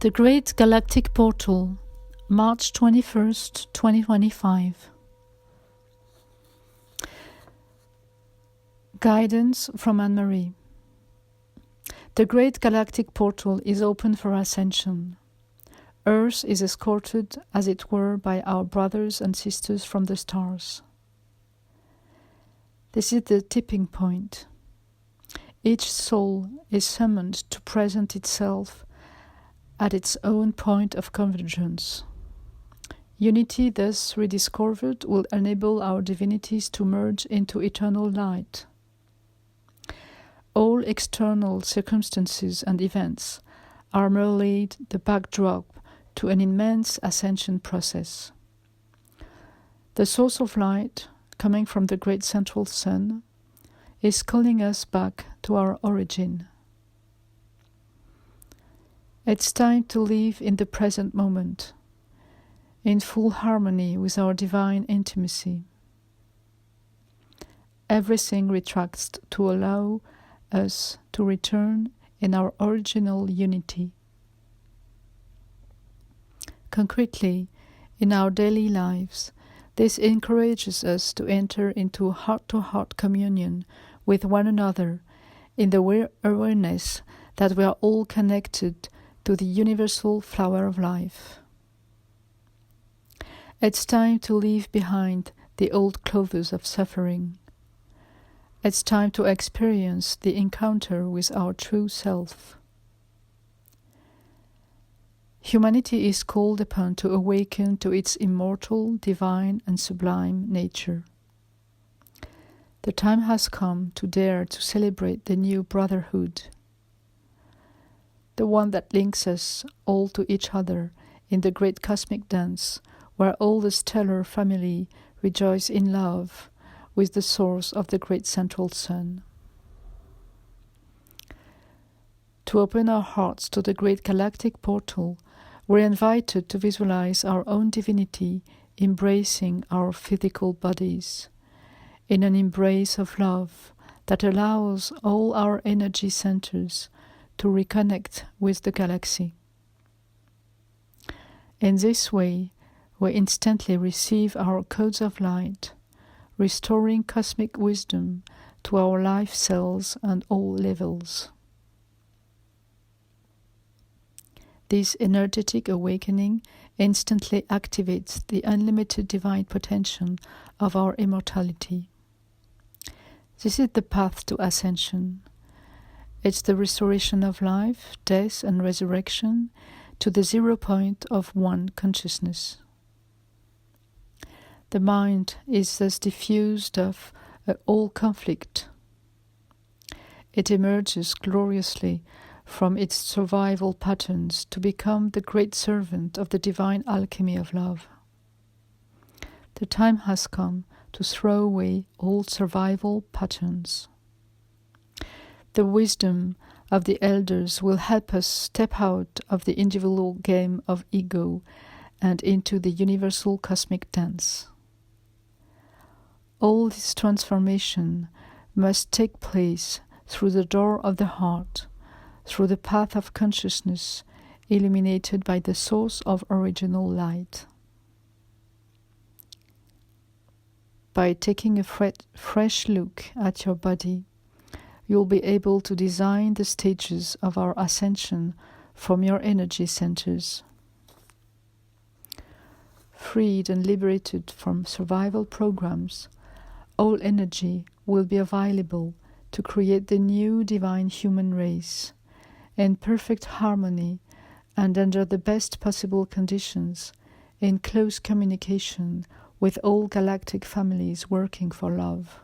The Great Galactic Portal, March 21st, 2025. Guidance from Anne-Marie. The Great Galactic Portal is open for ascension. Earth is escorted, as it were, by our brothers and sisters from the stars. This is the tipping point. Each soul is summoned to present itself at its own point of convergence. Unity, thus rediscovered, will enable our divinities to merge into eternal light. All external circumstances and events are merely the backdrop to an immense ascension process. The source of light, coming from the great central sun, is calling us back to our origin. It's time to live in the present moment, in full harmony with our divine intimacy. Everything retracts to allow us to return in our original unity. Concretely, in our daily lives, this encourages us to enter into heart-to-heart communion with one another in the awareness that we are all connected to the universal flower of life. It's time to leave behind the old clothes of suffering. It's time to experience the encounter with our true self. Humanity is called upon to awaken to its immortal, divine, and sublime nature. The time has come to dare to celebrate the new brotherhood, the one that links us all to each other in the great cosmic dance, where all the stellar family rejoice in love with the source of the great central sun. To open our hearts to the great galactic portal, we're invited to visualize our own divinity embracing our physical bodies in an embrace of love that allows all our energy centers to reconnect with the galaxy. In this way, we instantly receive our codes of light, restoring cosmic wisdom to our life cells and all levels. This energetic awakening instantly activates the unlimited divine potential of our immortality. This is the path to ascension. It's the restoration of life, death, and resurrection to the 0 point of one consciousness. The mind is thus diffused of all conflict. It emerges gloriously from its survival patterns to become the great servant of the divine alchemy of love. The time has come to throw away all survival patterns. The wisdom of the elders will help us step out of the individual game of ego and into the universal cosmic dance. All this transformation must take place through the door of the heart, through the path of consciousness illuminated by the source of original light. By taking a fresh look at your body, you'll be able to design the stages of our ascension from your energy centers. Freed and liberated from survival programs, all energy will be available to create the new divine human race in perfect harmony and under the best possible conditions, in close communication with all galactic families working for love.